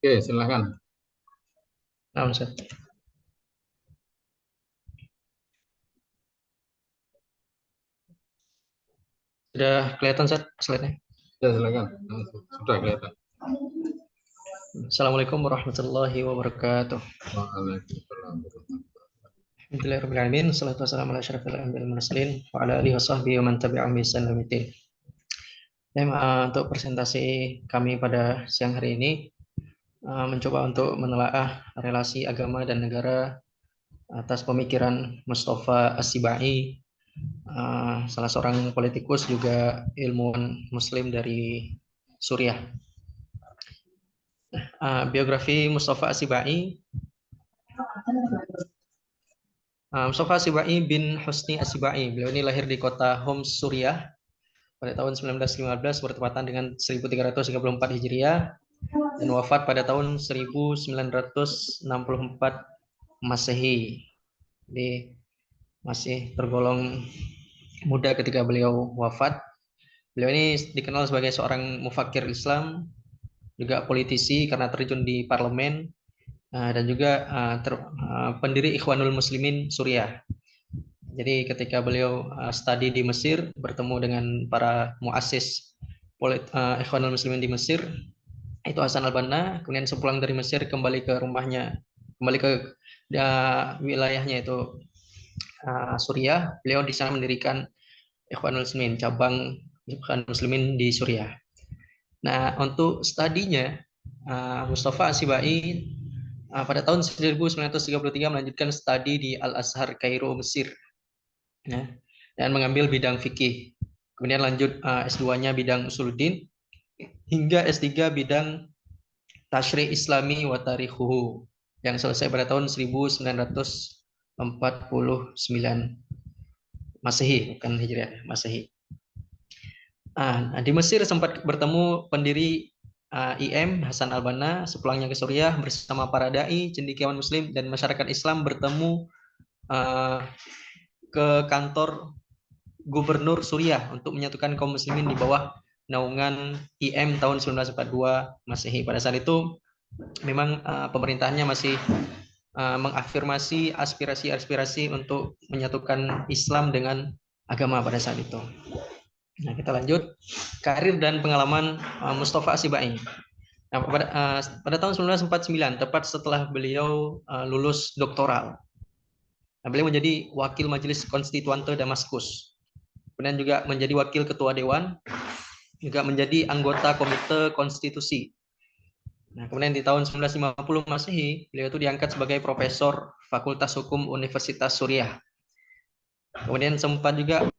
Oke, silakan. Nah, Ustaz. Sudah kelihatan Ustaz slide-nya? Ya, silakan. Sudah kelihatan. Assalamualaikum warahmatullahi wabarakatuh. Waalaikumsalam. Alhamdulillahirrahmanirrahim. Salatu wassalamu ala asyrafil anbiya'i wal mursalin wa ala alihi wasahbihi wa man tabi'ahum bi ihsan ila yaumil din. Untuk presentasi kami pada siang hari ini mencoba untuk menelaah relasi agama dan negara atas pemikiran Mustafa As-Sibai, salah seorang politikus juga ilmuwan muslim dari Suriah. Biografi Mustafa As-Sibai. Mustafa As-Sibai bin Husni As-Sibai. Beliau ini lahir di kota Homs, Suriah pada tahun 1915 bertepatan dengan 1334 Hijriah dan wafat pada tahun 1964 Masehi. Jadi masih tergolong muda ketika beliau wafat. Beliau ini dikenal sebagai seorang mufakir Islam, juga politisi karena terjun di parlemen, dan juga pendiri Ikhwanul Muslimin Suriah. Jadi ketika beliau studi di Mesir, bertemu dengan para muassis Ikhwanul Muslimin di Mesir, itu Hasan al-Banna. Kemudian sepulang dari Mesir kembali ke rumahnya, kembali ke wilayahnya itu Suriah. Beliau di sana mendirikan Ikhwanul Muslimin, cabang Ikhwanul Muslimin di Suriah. Nah, untuk studinya Mustafa As-Sibai pada tahun 1933 melanjutkan studi di Al-Azhar Kairo, Mesir. Ya, dan mengambil bidang fikih. Kemudian lanjut S2-nya bidang usuluddin hingga S3 bidang Tasyri' Islami wa Tarikhuhu yang selesai pada tahun 1949 Masehi, bukan Hijriah, Masehi. Di Mesir sempat bertemu pendiri IM Hasan al-Banna. Sepulangnya ke Suriah bersama para dai, cendekiawan muslim dan masyarakat Islam bertemu ke kantor Gubernur Suriah untuk menyatukan kaum muslimin di bawah naungan IM tahun 1942 Masehi. Pada saat itu memang pemerintahannya masih mengafirmasi aspirasi-aspirasi untuk menyatukan Islam dengan agama pada saat itu. Nah, kita lanjut karir dan pengalaman Mustafa As-Sibai. Nah, pada tahun 1949, tepat setelah beliau lulus doktoral, beliau menjadi wakil majelis konstituante Damaskus. Kemudian juga menjadi wakil ketua dewan, juga menjadi anggota komite konstitusi. Nah, kemudian di tahun 1950 Masehi, beliau itu diangkat sebagai profesor Fakultas Hukum Universitas Suriah. Kemudian sempat juga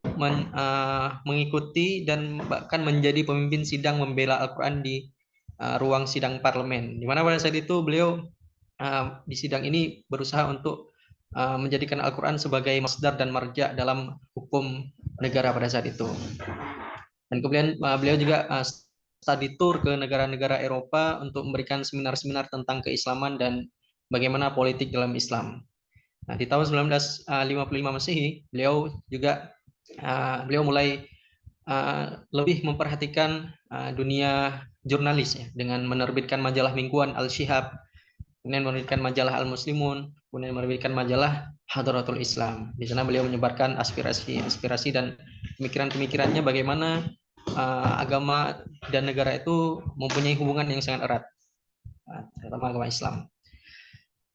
mengikuti dan bahkan menjadi pemimpin sidang membela Al-Quran di ruang sidang parlemen. Di mana pada saat itu beliau di sidang ini berusaha untuk menjadikan Al-Quran sebagai masdar dan marja dalam hukum negara pada saat itu. Dan kemudian beliau juga study tour ke negara-negara Eropa untuk memberikan seminar-seminar tentang keislaman dan bagaimana politik dalam Islam. Nah, di tahun 1955 Masehi, beliau mulai lebih memperhatikan dunia jurnalis ya, dengan menerbitkan majalah mingguan Al-Shihab, kemudian menerbitkan majalah Al-Muslimun, kemudian menerbitkan majalah Hadratul Islam. Di sana beliau menyebarkan aspirasi dan pemikiran-pemikirannya bagaimana agama dan negara itu mempunyai hubungan yang sangat erat, terutama agama Islam.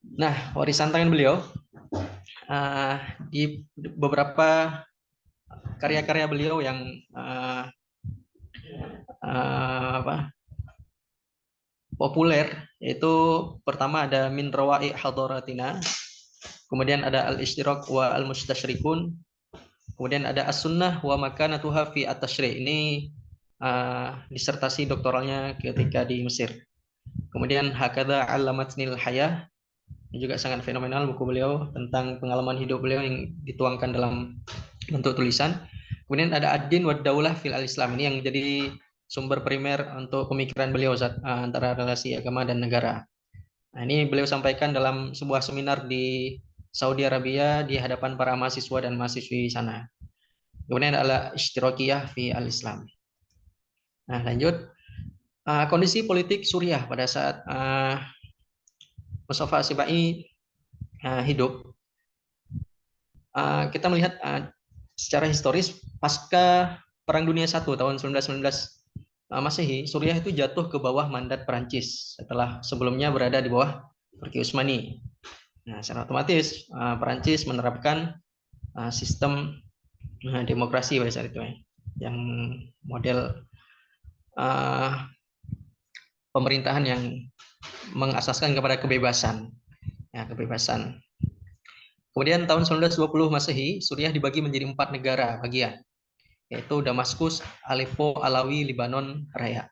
Nah, warisan tangan beliau di beberapa karya-karya beliau yang populer, yaitu pertama ada Min Rawa'i Hadaratina, kemudian ada Al-Ishtirak wa Al-Mustasyrikun, kemudian ada As-Sunnah wa Makanatuha fi At-Tashri'. Ini disertasi doktoralnya ketika di Mesir. Kemudian Hakadha Allamatnil Hayah, juga sangat fenomenal buku beliau tentang pengalaman hidup beliau yang dituangkan dalam bentuk tulisan. Kemudian ada Ad-Din wa Daulah fil Al-Islam, ini yang jadi sumber primer untuk pemikiran beliau antara relasi agama dan negara. Nah, ini beliau sampaikan dalam sebuah seminar di Saudi Arabia di hadapan para mahasiswa dan mahasiswi sana. Kemudian ada Ishtirakiyah fi Al-Islam. Nah, lanjut. Kondisi politik Suriah pada saat Mustafa Sibai hidup, kita melihat secara historis pasca Perang Dunia I tahun 1919 Masehi, Suriah itu jatuh ke bawah mandat Perancis setelah sebelumnya berada di bawah Turki Utsmani. Nah, secara otomatis Perancis menerapkan sistem demokrasi pada saat itu, yang model pemerintahan yang mengasaskan kepada kebebasan. Ya, kebebasan. Kemudian tahun 1920 Masehi, Suriah dibagi menjadi 4 negara bagian, yaitu Damaskus, Aleppo, Alawi, Libanon, Raya.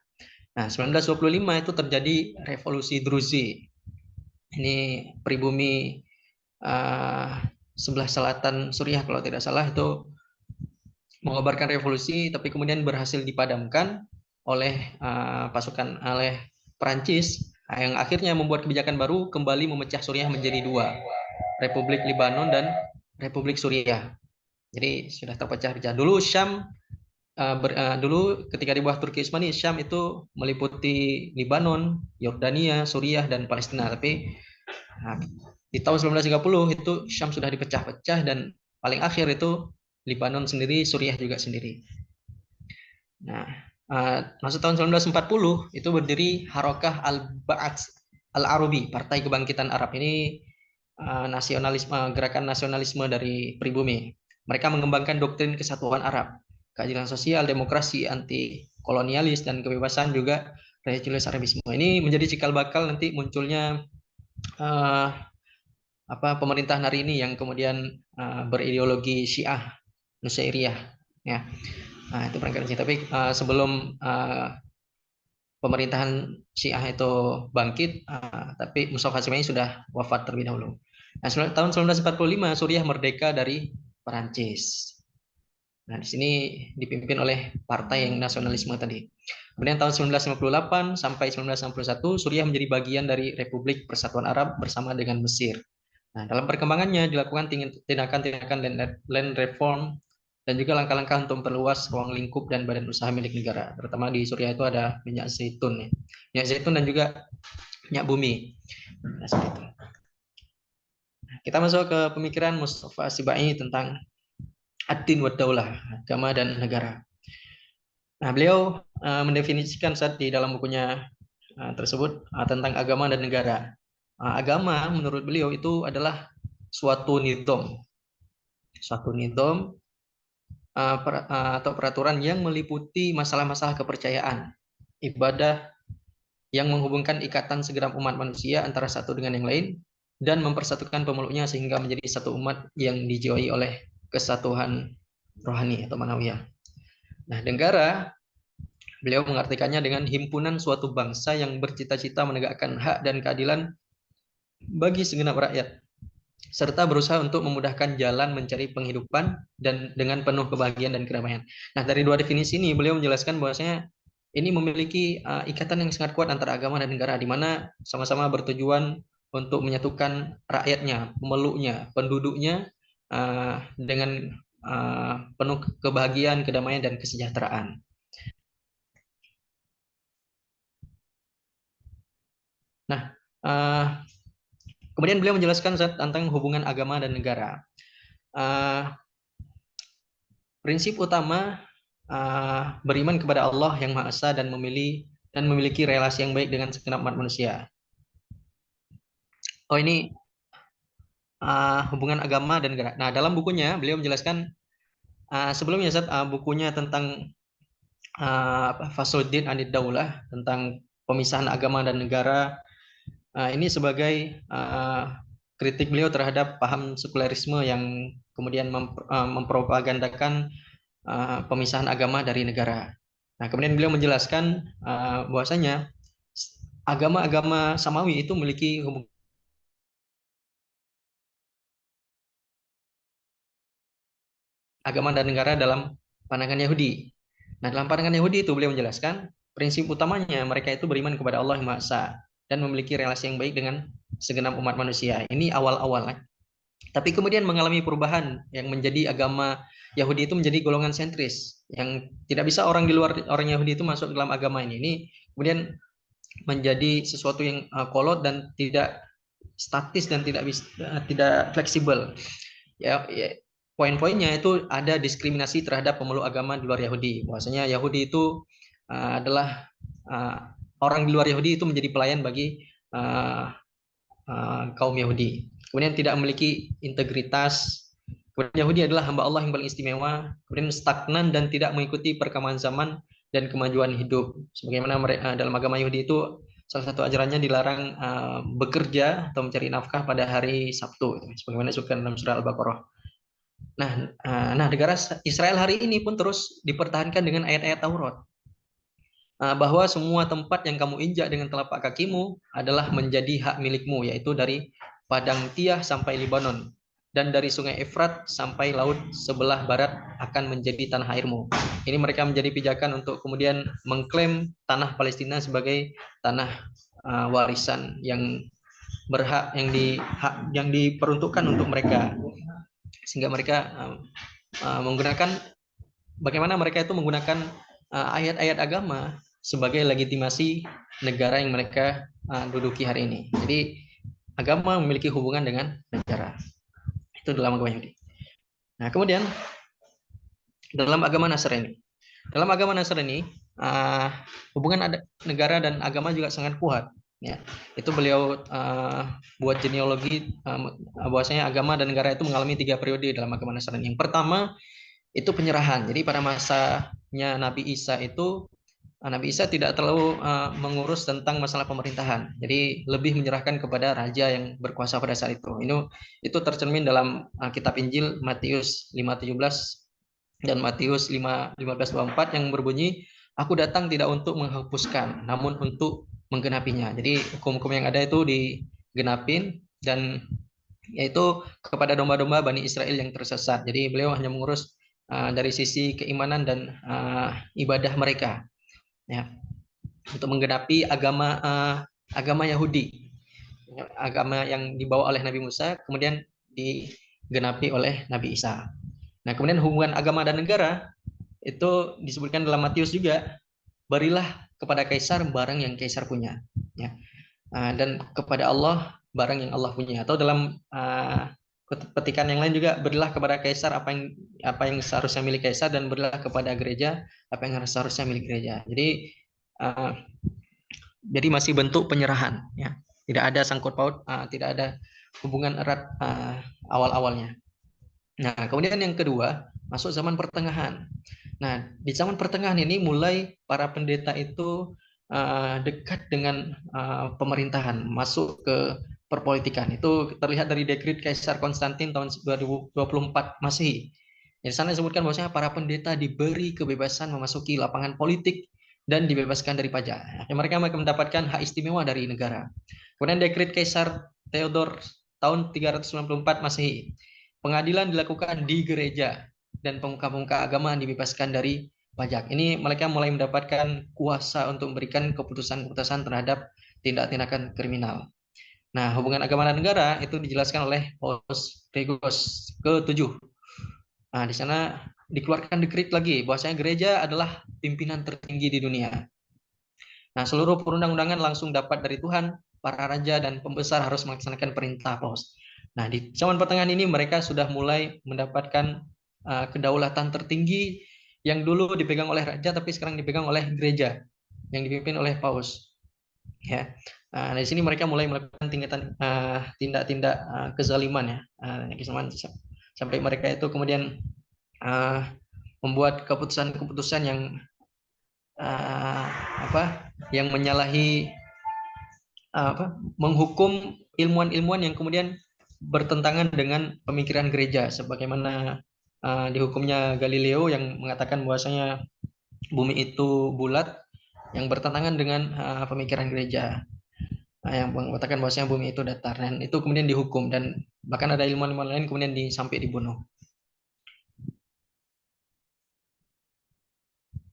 Nah, 1925 itu terjadi revolusi Druzi. Ini pribumi sebelah selatan Suriah kalau tidak salah, itu mengobarkan revolusi, tapi kemudian berhasil dipadamkan oleh pasukan oleh Perancis, yang akhirnya membuat kebijakan baru kembali memecah Suriah menjadi 2, Republik Libanon dan Republik Suriah. Jadi sudah terpecah-pecah. Dulu Syam dulu ketika di bawah Turki Utsmani, Syam itu meliputi Libanon, Yordania, Suriah dan Palestina. Tapi di tahun 1930 itu Syam sudah dipecah-pecah dan paling akhir itu Libanon sendiri, Suriah juga sendiri. Nah, masuk tahun 1940 itu berdiri Harokah Al-Ba'ats Al-Arabi, Partai Kebangkitan Arab. Ini nasionalisme, gerakan nasionalisme dari pribumi. Mereka mengembangkan doktrin kesatuan Arab, keadilan sosial, demokrasi, anti kolonialis dan kebebasan, juga religius Arabisme. Ini menjadi cikal bakal nanti munculnya pemerintahan hari ini yang kemudian berideologi Syiah Nusyairiyah, ya. Nah, itu barangkali. Tapi sebelum pemerintahan Syiah itu bangkit, tapi Mustafa Sibai sudah wafat terlebih dahulu. Nah, tahun 1945 Suriah merdeka dari Perancis. Nah, di sini dipimpin oleh partai yang nasionalisme tadi. Kemudian tahun 1958 sampai 1961 Suriah menjadi bagian dari Republik Persatuan Arab bersama dengan Mesir. Nah, dalam perkembangannya dilakukan tindakan-tindakan land reform dan juga langkah-langkah untuk memperluas ruang lingkup dan badan usaha milik negara. Terutama di Suriah itu ada minyak zaitun, ya. Minyak zaitun dan juga minyak bumi. Nah, seperti itu. Kita masuk ke pemikiran Mustafa Sibai tentang ad-din wa daulah, agama dan negara. Nah, beliau mendefinisikan saat di dalam bukunya tersebut tentang agama dan negara. Agama menurut beliau itu adalah suatu nizam atau peraturan yang meliputi masalah-masalah kepercayaan, ibadah yang menghubungkan ikatan segenap umat manusia antara satu dengan yang lain dan mempersatukan pemeluknya sehingga menjadi satu umat yang dijiwai oleh kesatuan rohani atau manawiyah. Nah, negara beliau mengartikannya dengan himpunan suatu bangsa yang bercita-cita menegakkan hak dan keadilan bagi segenap rakyat, serta berusaha untuk memudahkan jalan mencari penghidupan dan dengan penuh kebahagiaan dan kedamaian. Nah, dari dua definisi ini beliau menjelaskan bahwasanya ini memiliki ikatan yang sangat kuat antara agama dan negara, di mana sama-sama bertujuan untuk menyatukan rakyatnya, pemeluknya, penduduknya dengan penuh kebahagiaan, kedamaian dan kesejahteraan. Nah, kemudian beliau menjelaskan tentang hubungan agama dan negara. Prinsip utama beriman kepada Allah yang Maha Esa dan memiliki relasi yang baik dengan segenap umat manusia. Oh, ini hubungan agama dan negara. Nah, dalam bukunya beliau menjelaskan sebelumnya bukunya tentang Fasluddin Anid Daulah, tentang pemisahan agama dan negara. Ini sebagai kritik beliau terhadap paham sekulerisme yang kemudian mempropagandakan pemisahan agama dari negara. Nah, kemudian beliau menjelaskan bahwasanya agama-agama Samawi itu memiliki hubungan agama dan negara dalam pandangan Yahudi. Nah, dalam pandangan Yahudi itu beliau menjelaskan prinsip utamanya mereka itu beriman kepada Allah yang Maha Esa dan memiliki relasi yang baik dengan segenap umat manusia. Ini awal-awal. Tapi kemudian mengalami perubahan yang menjadi agama Yahudi itu menjadi golongan sentris, yang tidak bisa orang di luar orang Yahudi itu masuk dalam agama ini. Ini kemudian menjadi sesuatu yang kolot dan tidak statis dan tidak fleksibel. Ya, poin-poinnya itu ada diskriminasi terhadap pemeluk agama di luar Yahudi. Bahwasanya Yahudi itu adalah orang di luar Yahudi itu menjadi pelayan bagi kaum Yahudi. Kemudian tidak memiliki integritas. Kemudian Yahudi adalah hamba Allah yang paling istimewa. Kemudian stagnan dan tidak mengikuti perkembangan zaman dan kemajuan hidup. Sebagaimana dalam agama Yahudi itu salah satu ajarannya dilarang bekerja atau mencari nafkah pada hari Sabtu, sebagaimana disebutkan dalam surah Al-Baqarah. Nah, negara Israel hari ini pun terus dipertahankan dengan ayat-ayat Taurat, bahwa semua tempat yang kamu injak dengan telapak kakimu adalah menjadi hak milikmu, yaitu dari Padang Tiah sampai Libanon, dan dari Sungai Efrat sampai laut sebelah barat akan menjadi tanah airmu. Ini mereka menjadi pijakan untuk kemudian mengklaim tanah Palestina sebagai tanah warisan yang berhak, yang diperuntukkan untuk mereka, sehingga mereka menggunakan bagaimana mereka itu menggunakan ayat-ayat agama sebagai legitimasi negara yang mereka duduki hari ini. Jadi agama memiliki hubungan dengan negara. Itu dalam agama Yahudi. Nah, kemudian dalam agama Nasrani. Dalam agama Nasrani, hubungan negara dan agama juga sangat kuat. Ya, itu beliau buat genealogi, bahwasanya agama dan negara itu mengalami 3 periode dalam agama Nasrani. Yang pertama itu penyerahan. Jadi pada masanya Nabi Isa itu, Nabi Isa tidak terlalu mengurus tentang masalah pemerintahan. Jadi lebih menyerahkan kepada raja yang berkuasa pada saat itu. Itu tercermin dalam kitab Injil Matius 5:17 dan Matius 5:15-24 yang berbunyi, "Aku datang tidak untuk menghapuskan, namun untuk menggenapinya." Jadi hukum-hukum yang ada itu digenapin, dan yaitu kepada domba-domba Bani Israel yang tersesat. Jadi beliau hanya mengurus dari sisi keimanan dan ibadah mereka, ya, untuk menggenapi agama Yahudi, agama yang dibawa oleh Nabi Musa kemudian digenapi oleh Nabi Isa. Nah, kemudian hubungan agama dan negara itu disebutkan dalam Matius juga, berilah kepada kaisar barang yang kaisar punya, ya, dan kepada Allah barang yang Allah punya. Atau dalam petikan yang lain juga, berilah kepada kaisar apa yang seharusnya milik kaisar, dan berilah kepada gereja apa yang seharusnya milik gereja. Jadi masih bentuk penyerahan, ya, tidak ada sangkut paut, tidak ada hubungan erat awal-awalnya. Nah, kemudian yang kedua, masuk zaman pertengahan. Nah, di zaman pertengahan ini mulai para pendeta itu dekat dengan pemerintahan, masuk ke perpolitikan. Itu terlihat dari dekret Kaisar Konstantin tahun 2024 Masehi. Di sana disebutkan bahwasanya para pendeta diberi kebebasan memasuki lapangan politik dan dibebaskan dari pajak. Mereka mendapatkan hak istimewa dari negara. Kemudian dekret Kaisar Theodor tahun 394 Masehi. Pengadilan dilakukan di gereja dan pemuka-pemuka agama dibebaskan dari pajak. Ini mereka mulai mendapatkan kuasa untuk memberikan keputusan-keputusan terhadap tindak-tindakan kriminal. Nah, hubungan agama dan negara itu dijelaskan oleh Paus Gregorius ke-7. Nah, di sana dikeluarkan dekret lagi bahwasanya gereja adalah pimpinan tertinggi di dunia. Nah, seluruh perundang-undangan langsung dapat dari Tuhan. Para raja dan pembesar harus melaksanakan perintah Paus. Nah, di zaman pertengahan ini mereka sudah mulai mendapatkan kedaulatan tertinggi yang dulu dipegang oleh raja, tapi sekarang dipegang oleh gereja yang dipimpin oleh Paus. Ya, di sini mereka mulai melakukan tindak-tindak kezaliman, ya, sampai mereka itu kemudian membuat keputusan-keputusan yang menyalahi, menghukum ilmuwan-ilmuwan yang kemudian bertentangan dengan pemikiran gereja, sebagaimana dihukumnya Galileo yang mengatakan bahwasanya bumi itu bulat, yang bertentangan dengan pemikiran gereja, yang mengatakan bahwasanya bumi itu datar, dan itu kemudian dihukum, dan bahkan ada ilmuwan-ilmuwan lain kemudian sampai dibunuh.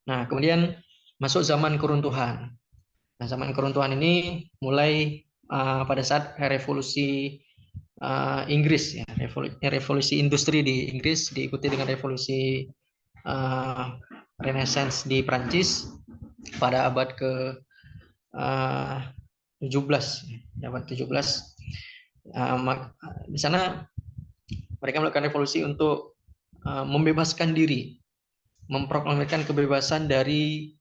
Nah, kemudian masuk zaman keruntuhan. Nah, zaman keruntuhan ini mulai pada saat revolusi Inggris ya, revolusi industri di Inggris diikuti dengan revolusi Renaissance di Prancis pada abad ke 17, abad 17. Di sana mereka melakukan revolusi untuk membebaskan diri, memproklamirkan kebebasan dari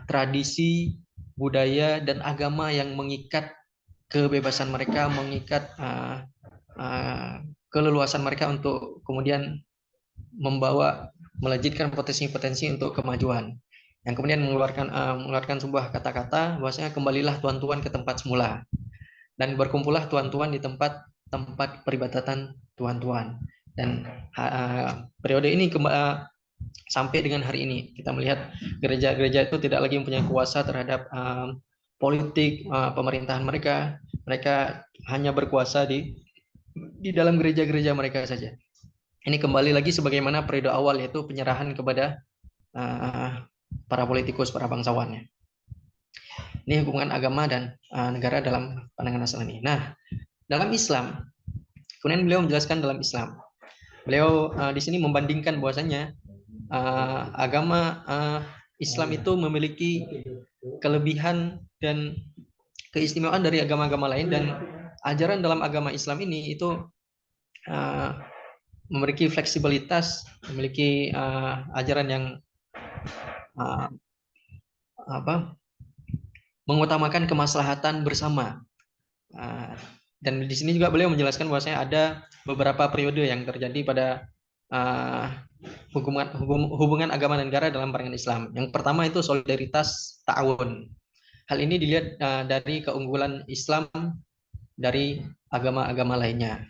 tradisi, budaya, dan agama yang mengikat kebebasan mereka, mengikat keleluasan mereka untuk kemudian melejitkan potensi-potensi untuk kemajuan. Yang kemudian mengeluarkan sebuah kata-kata bahwasanya kembalilah tuan-tuan ke tempat semula dan berkumpullah tuan-tuan di tempat peribadatan tuan-tuan. Dan periode ini sampai dengan hari ini kita melihat gereja-gereja itu tidak lagi mempunyai kuasa terhadap politik pemerintahan mereka. Mereka hanya berkuasa di dalam gereja-gereja mereka saja. Ini kembali lagi sebagaimana periode awal, yaitu penyerahan kepada para politikus, para bangsawan. Ini hubungan agama dan negara dalam pandangan asal ini. Nah, dalam Islam, kemudian beliau menjelaskan dalam Islam, beliau di sini membandingkan bahwasanya agama Islam itu memiliki kelebihan dan keistimewaan dari agama-agama lain, dan ajaran dalam agama Islam ini itu memiliki fleksibilitas, memiliki ajaran yang mengutamakan kemaslahatan bersama. Dan di sini juga beliau menjelaskan bahwasanya ada beberapa periode yang terjadi pada hubungan agama dan negara dalam pandangan Islam. Yang pertama itu solidaritas ta'awun. Hal ini dilihat dari keunggulan Islam dari agama-agama lainnya.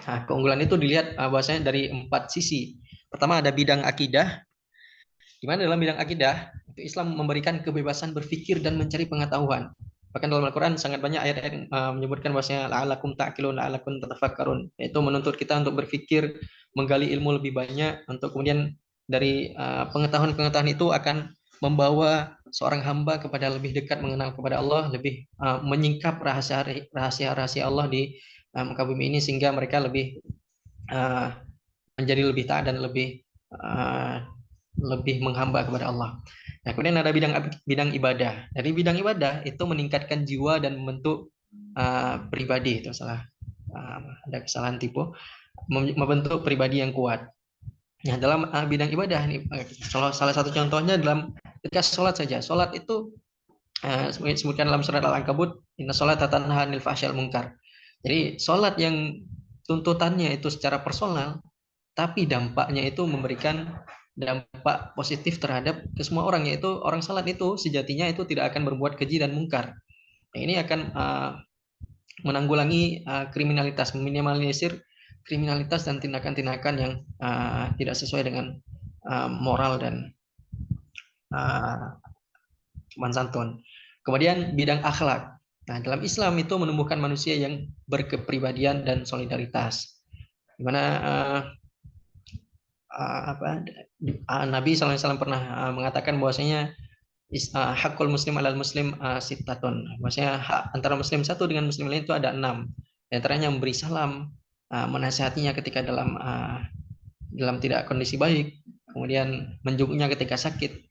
Nah, keunggulan itu dilihat bahwasanya dari 4 sisi. Pertama ada bidang akidah, di mana dalam bidang akidah itu Islam memberikan kebebasan berpikir dan mencari pengetahuan. Bahkan dalam Al-Quran sangat banyak ayat-ayat yang menyebutkan bahwasanya la'alakum ta'qilun, la'alakum tatafakkarun, yaitu menuntut kita untuk berpikir, menggali ilmu lebih banyak, untuk kemudian dari pengetahuan-pengetahuan itu akan membawa seorang hamba kepada lebih dekat mengenal kepada Allah, lebih menyingkap rahasia-rahasia Allah di muka bumi ini, sehingga mereka lebih menjadi lebih taat dan lebih menghamba kepada Allah. Nah, kemudian ada bidang ibadah. Dari bidang ibadah itu meningkatkan jiwa dan membentuk pribadi. Itu ada kesalahan tipe, membentuk pribadi yang kuat. Nah, dalam bidang ibadah ini salah satu contohnya dalam ketika sholat saja. Sholat itu disebutkan dalam surat Al-Ankabut, inna sholata tanha 'anil fahsyail munkar. Jadi sholat yang tuntutannya itu secara personal, tapi dampaknya itu memberikan dampak positif terhadap ke semua orang, yaitu orang salat itu sejatinya itu tidak akan berbuat keji dan mungkar. Nah, ini akan menanggulangi kriminalitas, meminimalisir kriminalitas dan tindakan-tindakan yang tidak sesuai dengan moral dan sopan santun. Kemudian bidang akhlak. Nah, dalam Islam itu menumbuhkan manusia yang berkepribadian dan solidaritas, di mana Nabi SAW pernah mengatakan bahwasanya hakul muslim alal muslim sittatun. Maksudnya hak antara muslim satu dengan muslim lain itu ada 6. Di antaranya memberi salam, menasihatinya ketika dalam tidak kondisi baik, kemudian menjenguknya ketika sakit.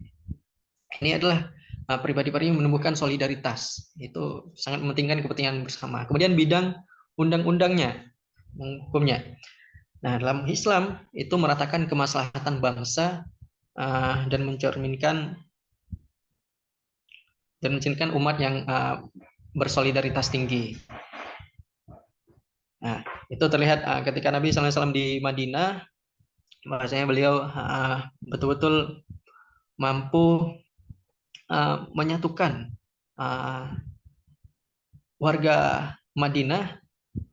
Ini adalah pribadi-pribadi yang menumbuhkan solidaritas. Itu sangat mementingkan kepentingan bersama. Kemudian bidang undang-undangnya, hukumnya. Nah, dalam Islam itu meratakan kemaslahatan bangsa dan mencerminkan umat yang bersolidaritas tinggi. Nah, itu terlihat ketika Nabi SAW di Madinah, bahwasanya beliau betul-betul mampu menyatukan warga Madinah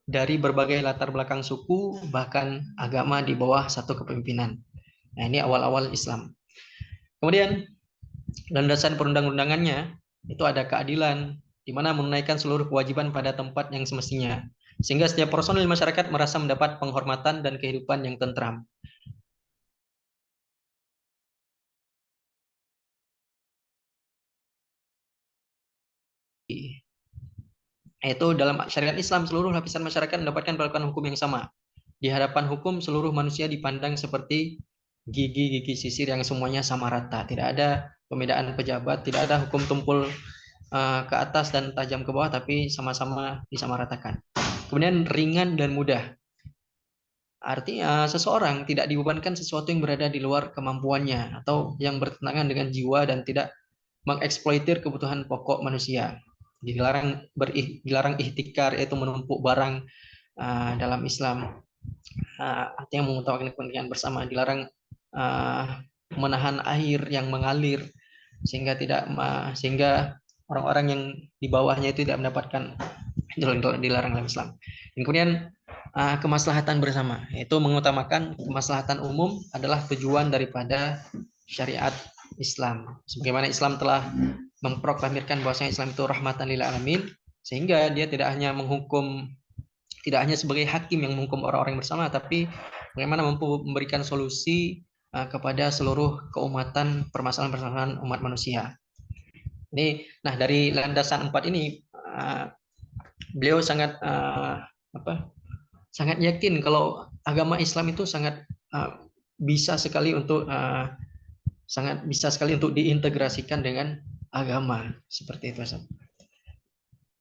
dari berbagai latar belakang suku, bahkan agama di bawah satu kepemimpinan. Nah, ini awal-awal Islam. Kemudian landasan perundang-undangannya itu ada keadilan, di mana menunaikan seluruh kewajiban pada tempat yang semestinya, sehingga setiap personil masyarakat merasa mendapat penghormatan dan kehidupan yang tentram. Yaitu dalam syariat Islam seluruh lapisan masyarakat mendapatkan perlakuan hukum yang sama. Di hadapan hukum seluruh manusia dipandang seperti gigi-gigi sisir yang semuanya sama rata. Tidak ada pembedaan pejabat, tidak ada hukum tumpul ke atas dan tajam ke bawah, tapi sama-sama disamaratakan. Kemudian ringan dan mudah. Artinya seseorang tidak dibebankan sesuatu yang berada di luar kemampuannya atau yang bertentangan dengan jiwa dan tidak mengeksploitir kebutuhan pokok manusia. Dilarang ihtikar, yaitu menumpuk barang dalam Islam. Artinya mengutamakan kepentingan bersama. Dilarang menahan air yang mengalir sehingga orang-orang yang di bawahnya itu tidak mendapatkan, dilarang dalam Islam. Dan kemudian kemaslahatan bersama, yaitu mengutamakan kemaslahatan umum adalah tujuan daripada syariat Islam. Sebagaimana Islam telah memproklamirkan bahwasanya Islam itu rahmatan lil alamin, sehingga dia tidak hanya sebagai hakim yang menghukum orang-orang bersama, tapi bagaimana mampu memberikan solusi kepada seluruh keumatan permasalahan-permasalahan umat manusia. Nah, dari landasan 4 ini beliau sangat sangat yakin kalau agama Islam itu sangat bisa sekali untuk diintegrasikan dengan agama seperti itu.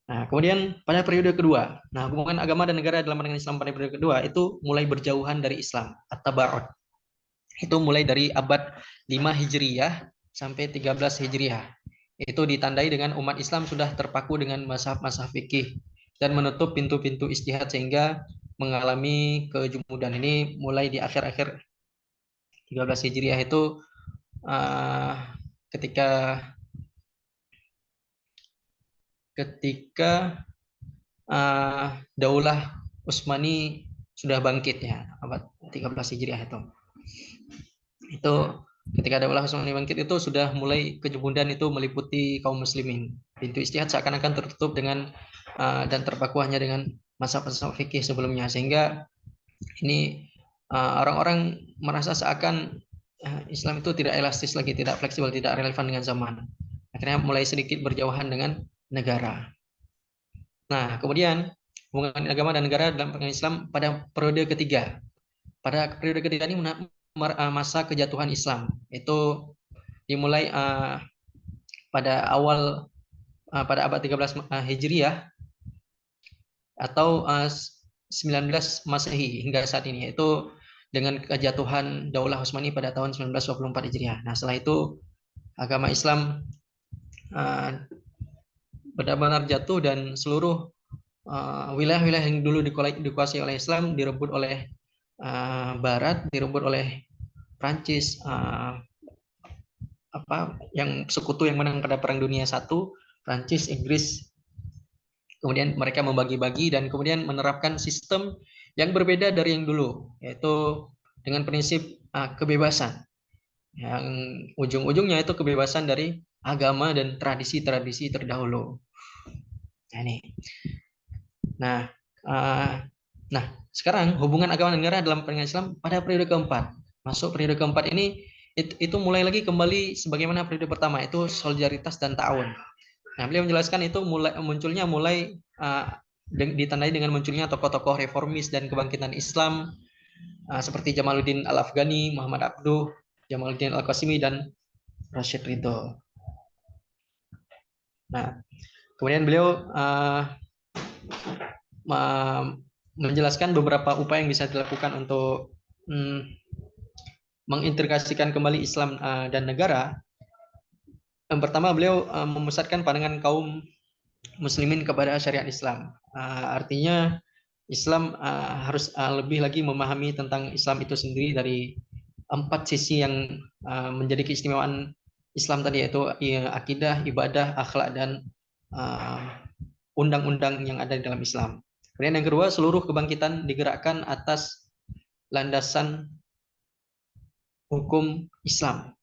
Nah, kemudian pada periode kedua, hubungan agama dan negara dalam pandangan Islam pada periode kedua itu mulai berjauhan dari Islam, at-tabarrud. Itu mulai dari abad 5 Hijriyah sampai 13 Hijriyah. Itu ditandai dengan umat Islam sudah terpaku dengan mazhab-mazhab fikih dan menutup pintu-pintu ijtihad sehingga mengalami kejumudan. Ini mulai di akhir-akhir 13 Hijriah itu ketika Daulah Utsmani sudah bangkit ya, abad 13 Hijriah itu. Itu ketika Daulah Utsmani bangkit itu sudah mulai kejumudan itu meliputi kaum muslimin. Pintu ijtihad seakan-akan tertutup dengan dan terpaku hanya dengan mazhab-mazhab fikih sebelumnya, sehingga ini orang-orang merasa seakan Islam itu tidak elastis lagi, tidak fleksibel, tidak relevan dengan zaman. Akhirnya mulai sedikit berjauhan dengan negara. Nah, kemudian hubungan agama dan negara dalam pandangan Islam pada periode ketiga. Pada periode ketiga ini masa kejatuhan Islam. Itu dimulai pada abad 13 Hijriah atau 19 Masehi hingga saat ini, yaitu dengan kejatuhan Daulah Utsmani pada tahun 1924 Hijriah. Nah, setelah itu agama Islam benar-benar jatuh dan seluruh wilayah-wilayah yang dulu dikuasai oleh Islam direbut oleh Barat, direbut oleh Prancis, yang sekutu yang menang pada Perang Dunia I, Prancis, Inggris. Kemudian mereka membagi-bagi dan kemudian menerapkan sistem yang berbeda dari yang dulu, yaitu dengan prinsip kebebasan. Yang ujung-ujungnya itu kebebasan dari agama dan tradisi-tradisi terdahulu. Nah, sekarang hubungan agama dan negara dalam pandangan Islam pada periode keempat. Masuk periode keempat ini itu mulai lagi kembali sebagaimana periode pertama, itu solidaritas dan ta'awun. Nah, beliau menjelaskan itu munculnya ditandai dengan munculnya tokoh-tokoh reformis dan kebangkitan Islam seperti Jamaluddin Al-Afghani, Muhammad Abduh, Jamaluddin Al-Qasimi, dan Rashid Ridho. Nah, kemudian beliau menjelaskan beberapa upaya yang bisa dilakukan untuk mengintegrasikan kembali Islam dan negara. Yang pertama, beliau memusatkan pandangan kaum muslimin kepada syariat Islam. Artinya Islam harus lebih lagi memahami tentang Islam itu sendiri dari 4 sisi yang menjadi keistimewaan Islam tadi, yaitu akidah, ibadah, akhlak, dan undang-undang yang ada di dalam Islam. Kemudian yang kedua, seluruh kebangkitan digerakkan atas landasan hukum Islam.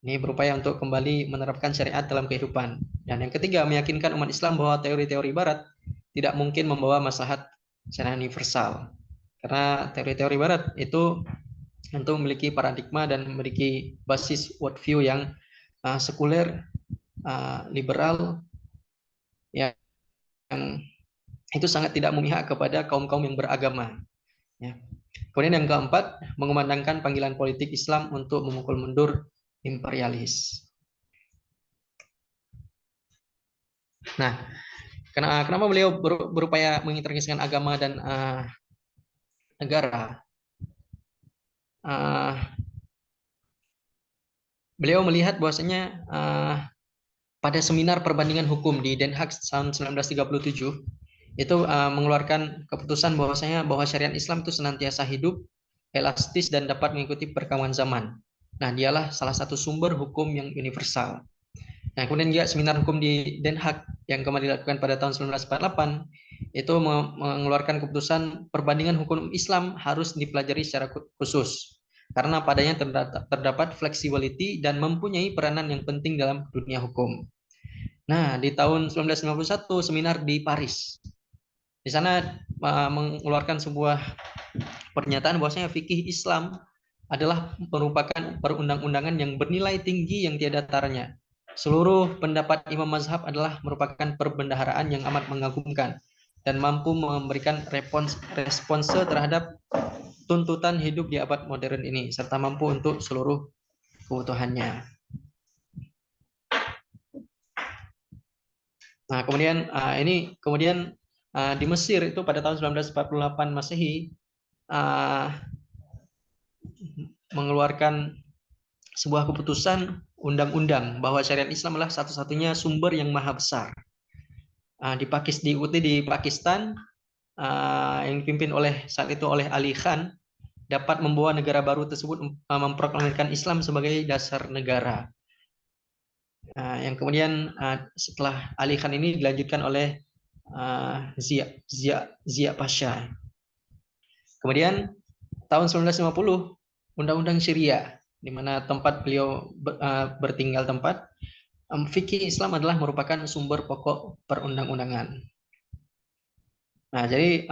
Ini berupaya untuk kembali menerapkan syariat dalam kehidupan. Dan yang ketiga, meyakinkan umat Islam bahwa teori-teori Barat tidak mungkin membawa maslahat secara universal. Karena teori-teori Barat itu tentu memiliki paradigma dan memiliki basis worldview yang sekuler, liberal, ya, itu sangat tidak memihak kepada kaum-kaum yang beragama. Ya. Kemudian yang keempat, mengumandangkan panggilan politik Islam untuk memukul mundur imperialis. Nah, kenapa beliau berupaya mengintegrasikan agama dan negara? Beliau melihat bahwasanya pada seminar perbandingan hukum di Den Haag tahun 1937 itu mengeluarkan keputusan bahwa syariat Islam itu senantiasa hidup, elastis dan dapat mengikuti perkembangan zaman. Nah, dialah salah satu sumber hukum yang universal. Nah, kemudian juga seminar hukum di Den Haag yang kembali dilakukan pada tahun 1948 itu mengeluarkan keputusan perbandingan hukum Islam harus dipelajari secara khusus karena padanya terdapat flexibility dan mempunyai peranan yang penting dalam dunia hukum. Nah, di tahun 1951 seminar di Paris. Di sana mengeluarkan sebuah pernyataan bahwasanya fikih Islam adalah merupakan perundang-undangan yang bernilai tinggi yang tiada taranya. Seluruh pendapat imam mazhab adalah merupakan perbendaharaan yang amat mengagumkan dan mampu memberikan respons terhadap tuntutan hidup di abad modern ini serta mampu untuk seluruh kebutuhannya. Nah, kemudian di Mesir itu pada tahun 1948 Masehi mengeluarkan sebuah keputusan undang-undang bahwa syariat Islam adalah satu-satunya sumber yang maha besar. Diikuti di Pakistan yang dipimpin saat itu oleh Ali Khan dapat membawa negara baru tersebut memproklamirkan Islam sebagai dasar negara. Yang kemudian setelah Ali Khan ini dilanjutkan oleh Zia Pasha. Kemudian tahun 1950 Undang-Undang Syariah, di mana tempat beliau bertinggal fikih Islam adalah merupakan sumber pokok perundang-undangan. Nah, jadi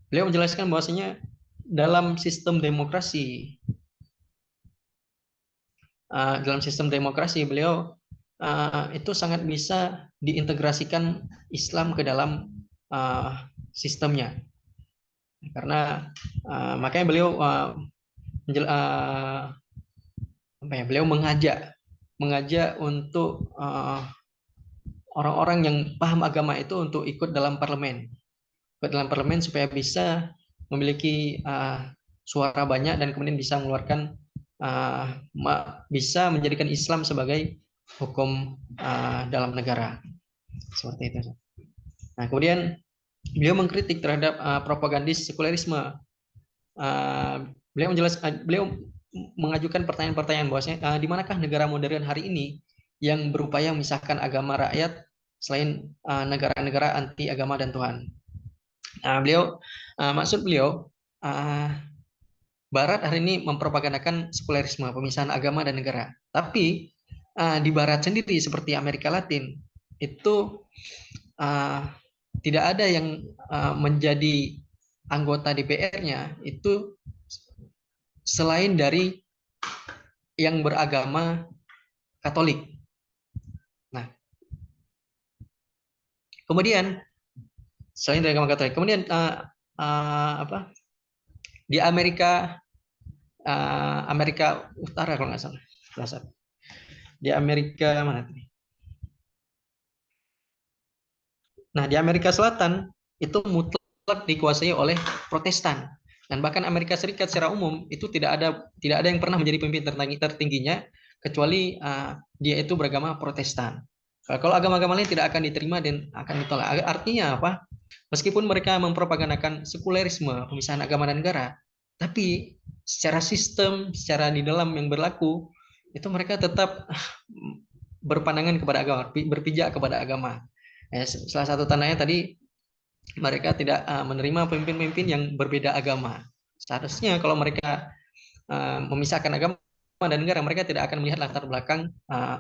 beliau menjelaskan bahwasanya dalam sistem demokrasi beliau itu sangat bisa diintegrasikan Islam ke dalam sistemnya. Karena makanya beliau beliau mengajak untuk orang-orang yang paham agama itu untuk ikut dalam parlemen supaya bisa memiliki suara banyak dan kemudian bisa mengeluarkan bisa menjadikan Islam sebagai hukum dalam negara seperti itu. Nah, kemudian beliau mengkritik terhadap propagandis sekulerisme. Beliau mengajukan pertanyaan-pertanyaan bahwasanya di manakah negara modern hari ini yang berupaya memisahkan agama rakyat selain negara-negara anti agama dan Tuhan. Maksud beliau Barat hari ini mempropagandakan sekulerisme, pemisahan agama dan negara. Tapi di Barat sendiri seperti Amerika Latin itu tidak ada yang menjadi anggota DPR-nya itu selain dari yang beragama Katolik. Nah, kemudian selain dari agama Katolik, kemudian di Amerika Utara kalau nggak salah, di Amerika mana tadi? Nah, di Amerika Selatan itu mutlak dikuasai oleh Protestan. Dan bahkan Amerika Serikat secara umum itu tidak ada yang pernah menjadi pemimpin tertingginya kecuali dia itu beragama Protestan. Kalau agama-agama lain tidak akan diterima dan akan ditolak. Artinya apa? Meskipun mereka mempropagandakan sekulerisme, pemisahan agama dan negara, tapi secara sistem, secara di dalam yang berlaku, itu mereka tetap berpandangan kepada agama, berpijak kepada agama. Salah satu tandanya tadi mereka tidak menerima pemimpin-pemimpin yang berbeda agama. Seharusnya kalau mereka memisahkan agama dan negara, mereka tidak akan melihat latar belakang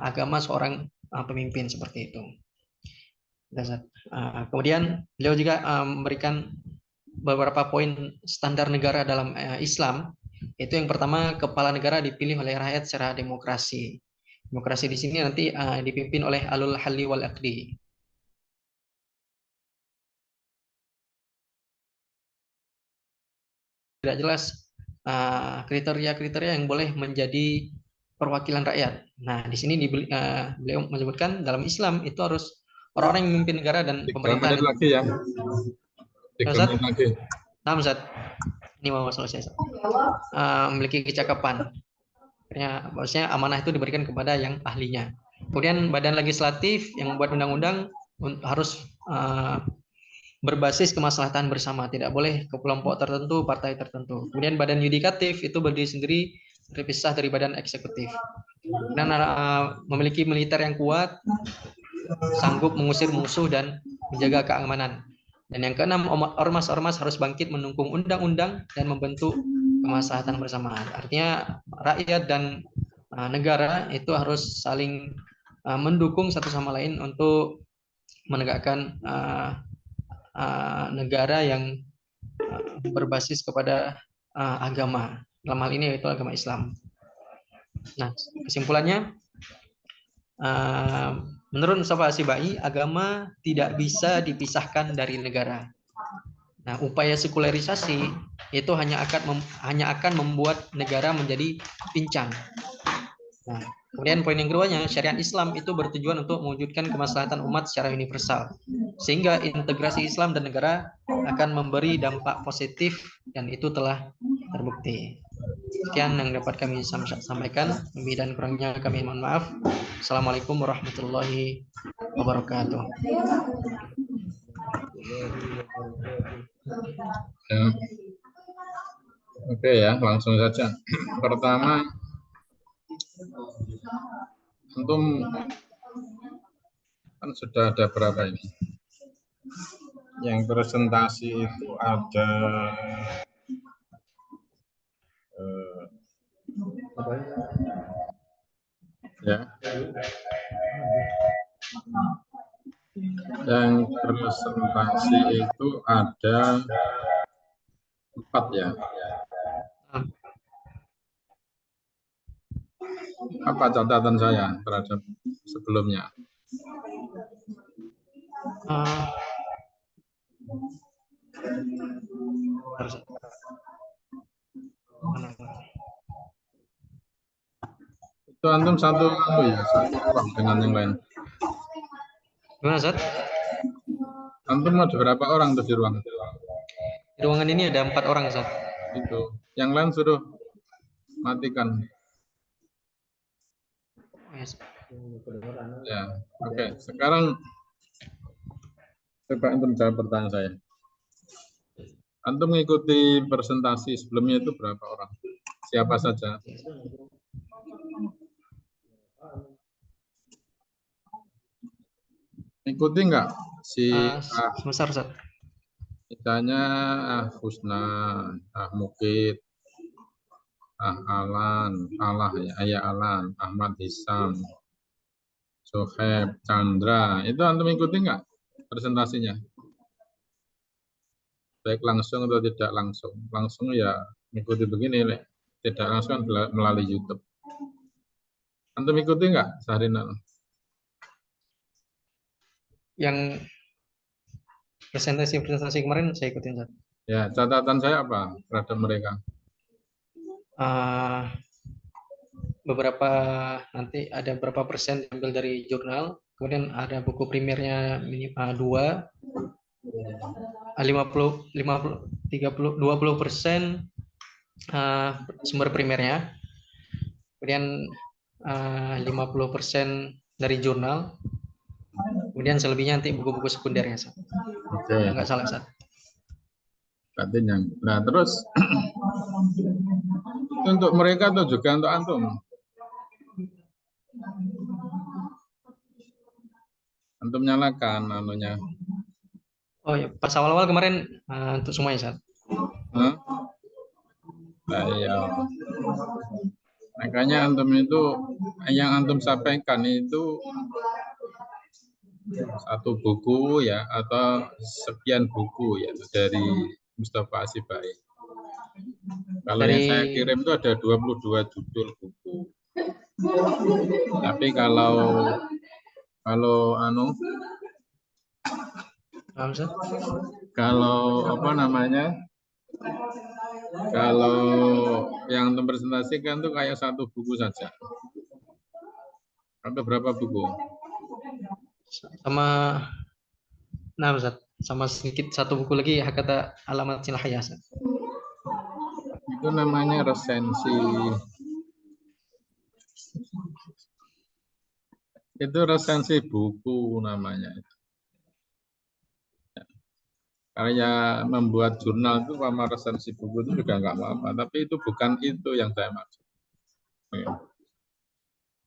agama seorang pemimpin seperti itu. Kemudian beliau juga memberikan beberapa poin standar negara dalam Islam. Itu yang pertama, kepala negara dipilih oleh rakyat secara demokrasi. Demokrasi di sini nanti dipimpin oleh alul halli wal aqdi. tidak jelas kriteria-kriteria yang boleh menjadi perwakilan rakyat. Nah, di sini beliau menyebutkan dalam Islam itu harus orang-orang yang memimpin negara dan 3 pemerintahan menit itu. lagi ya. 3 Ustaz? menit lagi. Nah, Ustaz. Ini mau selesai. Ustaz. Memiliki kecakapan. Maksudnya amanah itu diberikan kepada yang ahlinya. Kemudian badan legislatif yang membuat undang-undang harus berbasis kemaslahatan bersama, tidak boleh ke kelompok tertentu, partai tertentu. Kemudian badan yudikatif itu berdiri sendiri, terpisah dari badan eksekutif. Dan memiliki militer yang kuat, sanggup mengusir musuh dan menjaga keamanan. Dan yang keenam, ormas-ormas harus bangkit mendukung undang-undang dan membentuk kemaslahatan bersama. Artinya rakyat dan negara itu harus saling mendukung satu sama lain untuk menegakkan negara yang berbasis kepada agama. Dalam hal ini yaitu agama Islam. Nah, kesimpulannya, menurut Mustafa Asibai, agama tidak bisa dipisahkan dari negara. Nah, upaya sekularisasi itu hanya akan membuat negara menjadi pincang. Nah, kemudian poin yang keduanya, syariat Islam itu bertujuan untuk mewujudkan kemaslahatan umat secara universal, sehingga integrasi Islam dan negara akan memberi dampak positif dan itu telah terbukti. Sekian yang dapat kami sampaikan. Lebih dan kurangnya kami mohon maaf. Assalamualaikum warahmatullahi wabarakatuh. Ya. Oke ya, langsung saja. Pertama, antum kan sudah ada berapa ini? Yang presentasi itu ada ya. Yang presentasi itu ada 4 ya. Apa catatan saya terhadap sebelumnya? Itu antum satu ya, satu ruang dengan yang lain. Gimana, Zat? Antum ada berapa orang tuh di ruang? Di ruangan ini ada 4 orang, Zat. Itu. Yang lain suruh matikan. Ya, oke. Sekarang coba antum jawab pertanyaan saya. Antum mengikuti presentasi sebelumnya itu berapa orang? Siapa saja? Ikuti enggak si Sebesar, Zat. misalnya Husna, Mukid, Alan, Ayah Alan, Ahmad Hisam, Soheb, Chandra, itu antum ikuti enggak presentasinya? Baik langsung atau tidak langsung. Langsung ya ikuti begini, tidak langsung melalui YouTube. Antum ikuti enggak Sahrina? Yang presentasi kemarin saya ikutin, Zat. Ya, catatan saya apa terhadap mereka? Beberapa nanti ada berapa persen diambil dari jurnal, kemudian ada buku primernya 2, 50, 30, 20% sumber primernya, kemudian 50% dari jurnal, kemudian selebihnya nanti buku-buku sekundernya. Oke. Enggak salah, Sat. Berarti yang. Nah, terus itu untuk mereka atau juga untuk antum? Antum nyalakan anunya. Oh ya, pas awal-awal kemarin untuk semuanya, Sat. Nah, iya. Makanya antum itu yang antum sampaikan itu satu buku ya atau sekian buku ya dari Mustafa Asibai. Kalau yang saya kirim itu ada 22 judul buku. Tapi kalau apa namanya? Kalau yang mempresentasikan tuh kayak satu buku saja. Atau berapa buku? Sama, nah Ustaz, sama sedikit satu buku lagi Hakata Alamat Silahaya. Itu namanya resensi. Itu resensi buku namanya. Karya membuat jurnal itu sama resensi buku itu juga nggak apa-apa. Tapi itu bukan itu yang saya maksud. Ya.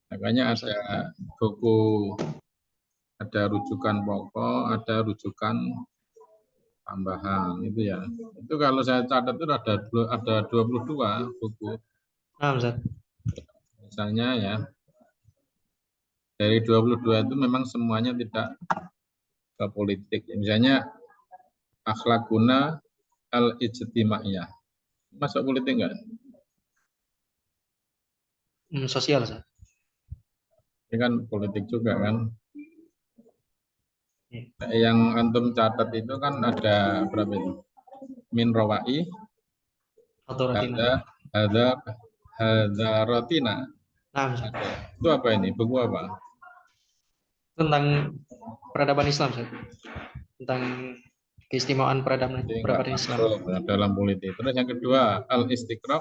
Makanya ada buku, ada rujukan pokok, ada rujukan tambahan itu ya. Itu kalau saya catat itu ada 22 buku. Nah, Ustaz. Misalnya ya, dari 22 itu memang semuanya tidak ke politik. Misalnya akhlakuna al-ijtimaiyah. Masuk politik enggak? Sosial, Ustaz. Ini kan politik juga kan. Ya. Yang antum catat itu kan ada berapa itu? Min rawai, ada rotina. Nah, Ustaz. Itu apa ini? Buku apa? Tentang peradaban Islam, Ustaz. Tentang keistimewaan peradaban Islam dalam politik. Terus yang kedua, al-istiqra'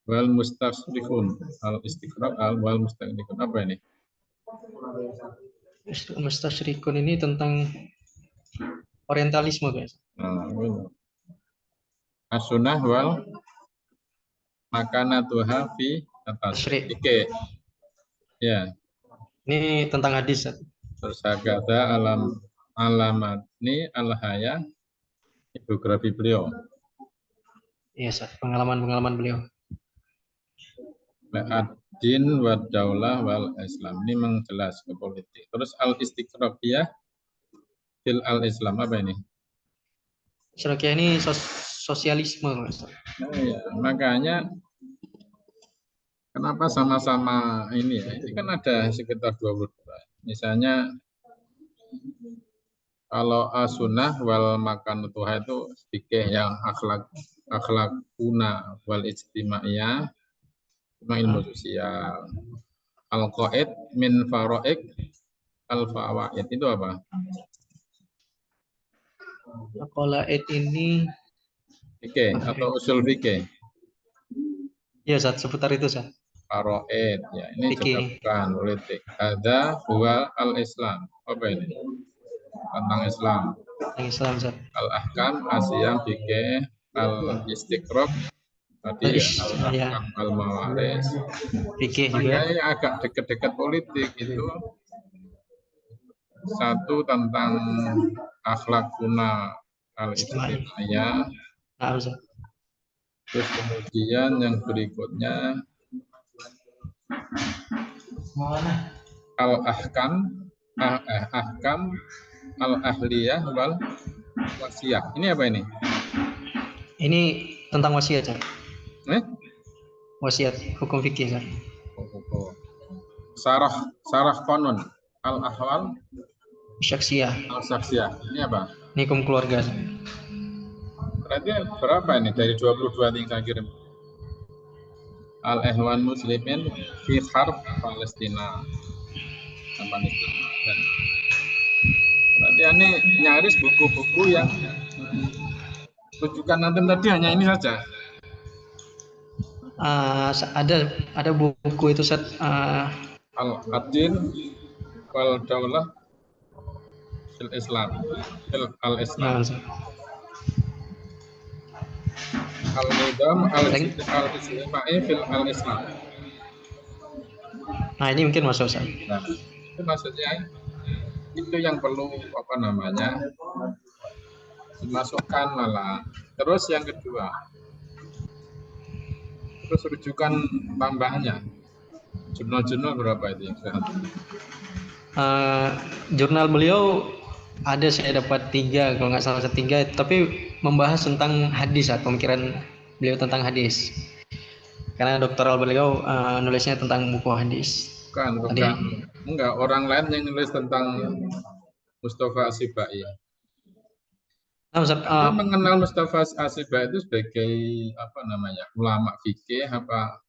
wal mustashrikun. Al-istiqra' wal mustashrikun. Apa ini? Mustasyrikun ini tentang orientalisme, guys. As-sunnah wal makanatuha fi at-tasyrik. Ya. Ini tentang hadis. Terus ada alamatni al-haya, biografi beliau. Iya, pengalaman beliau. Ad-din wa daulah wal Islam. Ini menjelas ke politik. Terus al-istiqraqiyah fil al-Islam, apa ini? Istiqraqiyah ini sosialisme. Nah, ya. Makanya kenapa sama-sama ini ya? Ini kan ada sekitar 22. Misalnya kalau as-sunnah wal makanatuha itu fikih yang akhlakuna wal ijtimaiyah, ilmu sosial. Al-qaid min faraik al-fawaid itu apa? Al-qaid ini fikih atau usul fikih. Iya, Ustaz, seputar itu, Ustaz. Faraid, ya ini juga bukan politik. Ada huwa al-Islam. Apa ini? Tentang Islam. Islam, Ustaz. Al-ahkam asiyam fikih al-istiqraq tadi ya, al-ahkam al-mawaris. Fikih juga. Ini agak dekat-dekat politik itu. Satu tentang akhlakuna al-ijtimaiyah. Terus kemudian yang berikutnya al-ahkam al-ahliyah wal wasiyah. Ini apa ini? Ini tentang wasiat, Ustaz. Wasiat, hukum fikih, Ustaz. Sarah konon al-ahwal syaksiyah. Al-syaksiyah. Ini apa? Ini hukum keluarga. Berarti berapa ini dari 22 yang saya kirim? Al-Ihwan Muslimin fi Harb Palestina. Berarti ini nyaris buku-buku yang rujukan antum tadi hanya ini saja. Ada buku itu, Ustaz. Al-Adin wal Daulah fil Islam. Al-Islam. Al-Nidam al-Islamai fil al-Islam. Nah, ini mungkin masuk, Ustaz. Nah, itu maksudnya itu yang perlu dimasukkan malah. Terus yang kedua, terus rujukan tambahannya. Jurnal-jurnal berapa itu yang saya jurnal beliau ada, saya dapat 3 kalau nggak salah 3, tapi membahas tentang hadis, pemikiran beliau tentang hadis. Karena doktoral beliau nulisnya tentang buku hadis. Bukan. Enggak, orang lain yang nulis tentang Mustafa Asibai. Nah, Ustaz, Anda mengenal Mustafa Asibah itu sebagai apa namanya, ulama fikih, apa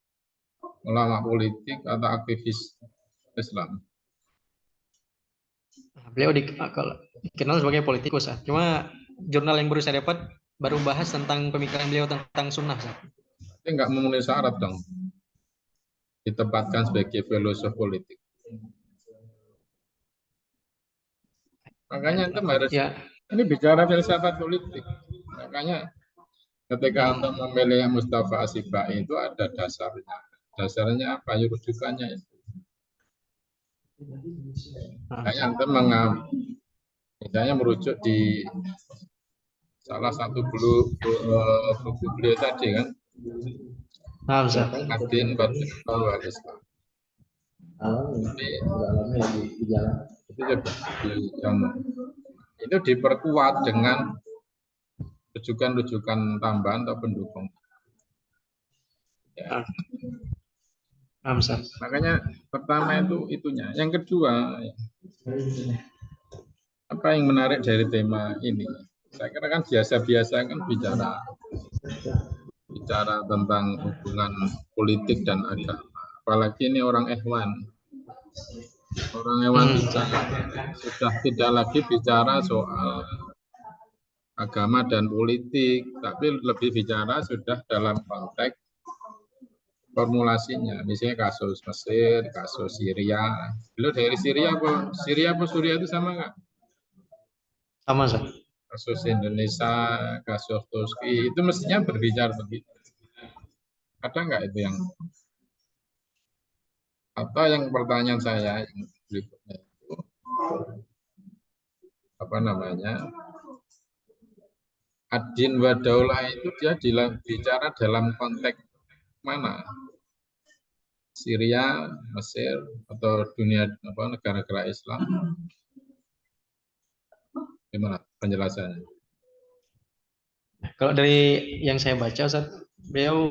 ulama politik atau aktivis Islam? beliau kalau dikenal sebagai politikus, Ustaz. Cuma jurnal yang baru saya dapat baru bahas tentang pemikiran beliau tentang sunnah, Ustaz. Tapi nggak memenuhi syarat dong ditempatkan sebagai filosof politik. Makanya itu harus Ya, ini bicara filsafat politik. Makanya ketika Anda memilih Mustafa Asibah itu ada dasarnya. Dasarnya apa? Ya rujukannya itu. Makanya Anda misalnya merujuk di salah satu buku beliau tadi kan, nah, Ustaz. tentang Adin Badal Islam. Itu diperkuat dengan rujukan-rujukan tambahan atau pendukung. Ya. Makanya pertama itu itunya. Yang kedua, apa yang menarik dari tema ini? Saya kira kan biasa-biasa kan bicara tentang hubungan politik dan agama. Apalagi ini orang Ikhwan. Orang Ikhwan sudah tidak lagi bicara soal agama dan politik, tapi lebih bicara sudah dalam konteks formulasinya. Misalnya kasus Mesir, kasus Syria. Beliau dari Syria apa Suriah itu sama nggak? Sama, Ustaz. Kasus Indonesia, kasus Turki, itu mestinya berbicara begitu. Ada nggak itu yang? Atau yang pertanyaan saya yang berikutnya itu, apa namanya, Adin wa daulah itu dia bicara dalam konteks mana? Syria, Mesir, atau dunia apa negara-negara Islam? Gimana penjelasannya? Kalau dari yang saya baca, Ustaz, beliau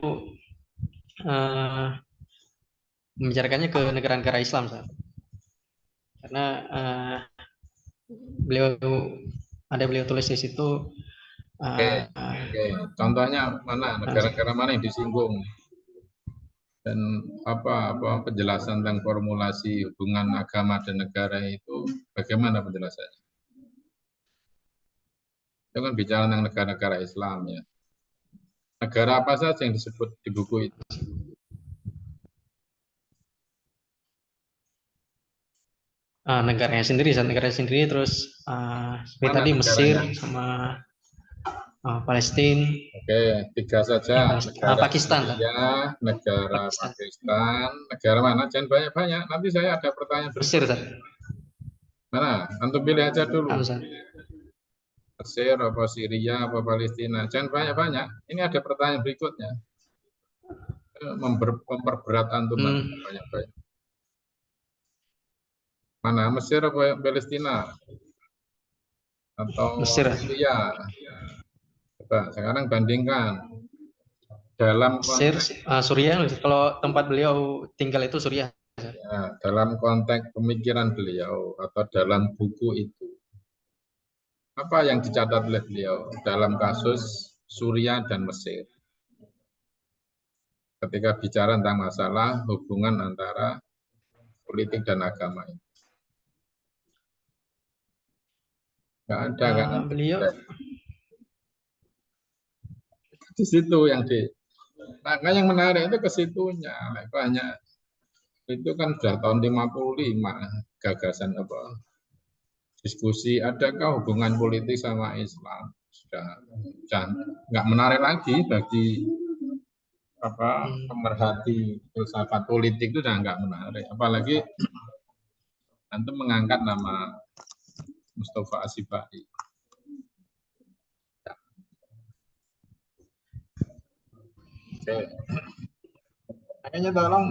membicarakannya ke negara-negara Islam, Ustaz. Karena beliau tulis di situ. Oke. Contohnya mana? Negara-negara mana yang disinggung? Dan apa penjelasan tentang formulasi hubungan agama dan negara itu bagaimana penjelasannya? Itu kan bicara tentang negara-negara Islam ya. Negara apa saja yang disebut di buku itu? Negaranya sendiri, terus seperti tadi Mesir sama Palestina. Oke, 3 saja. Negara Pakistan, Syria, negara Pakistan, negara mana? Jangan banyak-banyak. Nanti saya ada pertanyaan Mesir, Ustaz. Mana? Antum pilih aja dulu. Ustaz. Mesir, apa Syria, apa Palestina. Jangan banyak-banyak. Ini ada pertanyaan berikutnya. Memperberat antum banyak-banyak. Mana? Mesir apa Palestina? Atau Mesir. Syria? Coba sekarang bandingkan. Dalam konteks Suriah, kalau tempat beliau tinggal itu Suriah. Ya, dalam konteks pemikiran beliau atau dalam buku itu, apa yang dicatat oleh beliau dalam kasus Suriah dan Mesir? Ketika bicara tentang masalah hubungan antara politik dan agama itu. Nggak ada kan? Beliau Di situ maka yang menarik itu ke situnya. Banyak itu kan sudah tahun 55 gagasan apa diskusi adakah hubungan politik sama Islam sudah nggak menarik lagi bagi pemerhati filsafat politik itu sudah nggak menarik, apalagi nanti mengangkat nama Mustafa Asibah. Oke. Makanya tolong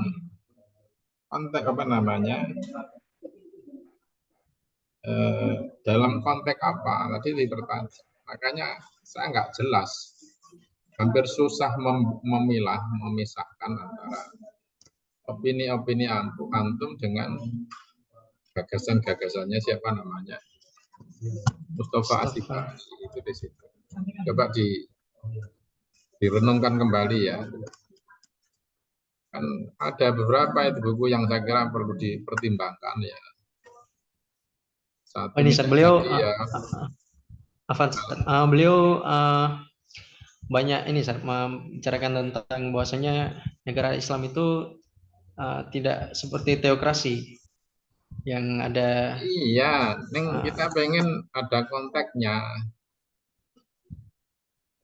konteks apa namanya dalam konteks apa tadi dipertanya. Makanya saya nggak jelas, hampir susah memisahkan antara opini-opini antum dengan gagasan-gagasannya siapa namanya Mustafa Asibah itu di situ. Coba direnungkan kembali ya. Kan ada beberapa itu buku yang saya kira perlu dipertimbangkan ya. Satu ini Ustaz, beliau tadi ya. Beliau banyak ini Ustaz, membicarakan tentang bahwasanya negara Islam itu tidak seperti teokrasi yang ada. Iya, Neng, kita pengen ada konteksnya.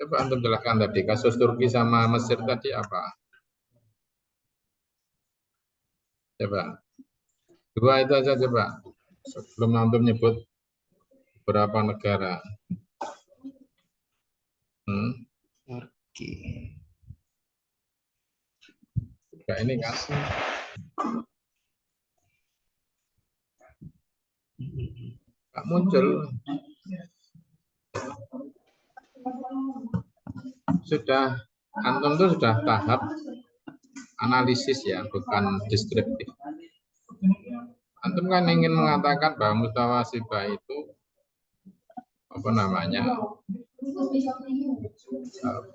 Coba antum jelaskan tadi kasus Turki sama Mesir tadi apa? Coba. Dua itu aja coba. Sebelum antum nyebut berapa negara. Turki. Ya, ini kan. Nggak muncul. Sudah, antum itu sudah tahap analisis ya, bukan deskriptif. Antum kan ingin mengatakan bahwa mutawasibah itu apa namanya,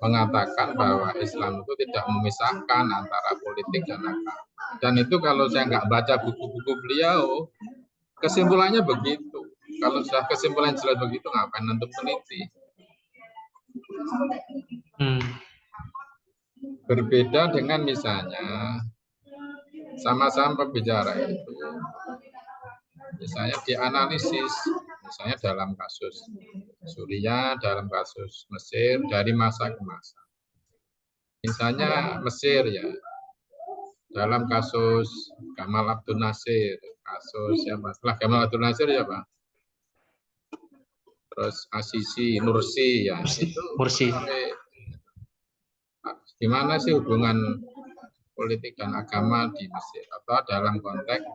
mengatakan bahwa Islam itu tidak memisahkan antara politik dan agama. Dan itu kalau saya nggak baca buku-buku beliau, kesimpulannya begitu. Kalau sudah kesimpulan jelas begitu, ngapain untuk teliti? Berbeda dengan misalnya sama-sama berbicara itu, misalnya dianalisis, misalnya dalam kasus Suriah, dalam kasus Mesir, dari masa ke masa. Misalnya Mesir ya, dalam kasus Gamal Abdul Nasir, kasus siapa? Setelah Gamal Abdul Nasir ya Pak. Terus Asisi, Nursi ya, itu Mursi. Gimana sih hubungan politik dan agama di Mesir, atau dalam konteks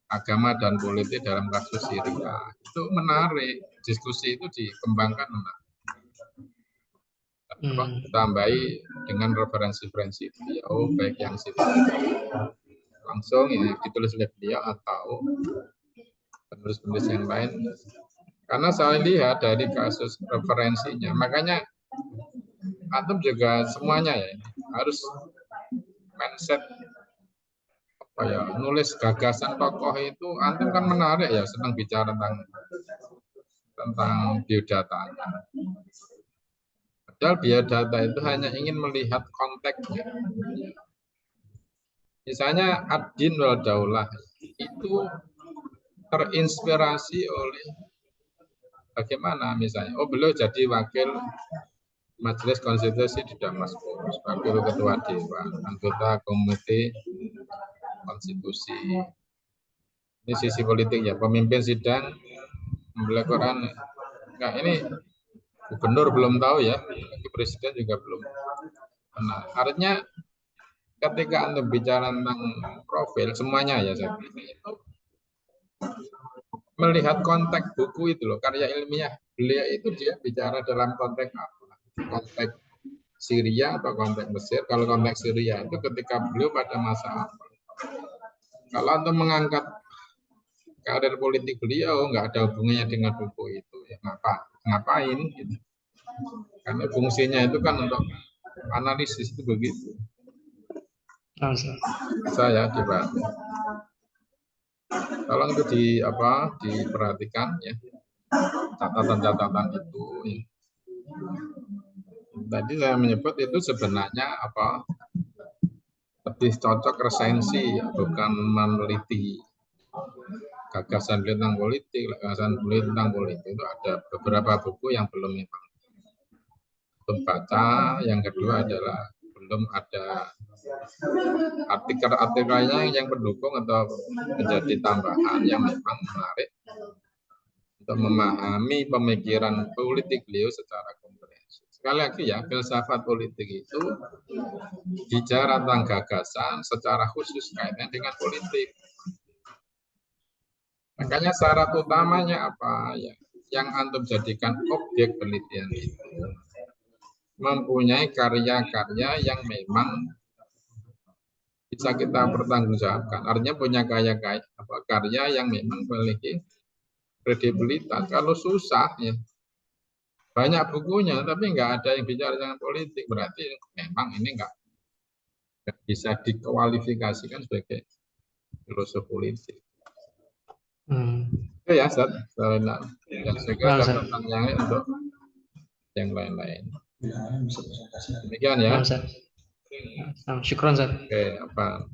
agama dan politik dalam kasus Syria. Itu menarik, diskusi itu dikembangkan menarik. Tambahi dengan referensi-referensi beliau, baik yang langsung ini ditulis oleh beliau atau penulis-penulis yang lain. Karena saya lihat dari kasus referensinya, makanya antum juga semuanya ya harus mindset apa ya, nulis gagasan tokoh itu. Antum kan menarik ya, senang bicara tentang biodatanya. Padahal biodata itu hanya ingin melihat konteksnya. Misalnya ad-din wal daulah itu terinspirasi oleh bagaimana misalnya, beliau jadi wakil Majelis Konstitusi di Damaskus, wakil ketua dewan, anggota komite konstitusi. Ini sisi politik ya, pemimpin sidang membela Quran. Nah, ini gubernur belum tahu ya, presiden juga belum. Nah, artinya ketika Anda bicara tentang profil semuanya ya, saya pilih itu melihat konteks buku itu loh, karya ilmiah beliau itu dia bicara dalam konteks apa? Konteks Syria atau konteks Mesir. Kalau konteks Syria itu ketika beliau pada masa apa? Kalau Anda mengangkat karir politik beliau, nggak ada hubungannya dengan buku itu, ya ngapain gitu. Karena fungsinya itu kan untuk analisis, itu begitu. Saya dibantu. Tolong itu diperhatikan ya, catatan-catatan itu. Ya. Tadi saya menyebut itu sebenarnya lebih cocok resensi, bukan meneliti gagasan beliau tentang politik. Gagasan beliau tentang politik itu ada beberapa buku yang belum baca. Yang kedua adalah belum ada artikel-artikelnya yang pendukung atau menjadi tambahan yang memang menarik untuk memahami pemikiran politik beliau secara komprehensif. Sekali lagi ya, filsafat politik itu bicara tentang gagasan secara khusus kaitannya dengan politik. Makanya syarat utamanya apa ya? Yang antum jadikan objek penelitian itu mempunyai karya-karya yang memang bisa kita pertanggungjawabkan. Artinya punya karya yang memang memiliki kredibilitas. Kalau susah ya, banyak bukunya, tapi nggak ada yang bicara tentang politik. Berarti memang ini nggak bisa dikualifikasikan sebagai filosof politik. Itu ya, Ustaz. Ya, saya kira Nah, ada Ustaz. pertanyaan untuk yang lain-lain. Demikian ya. Nah, Ustaz. Nah, syukron, Ustaz. Oke, apa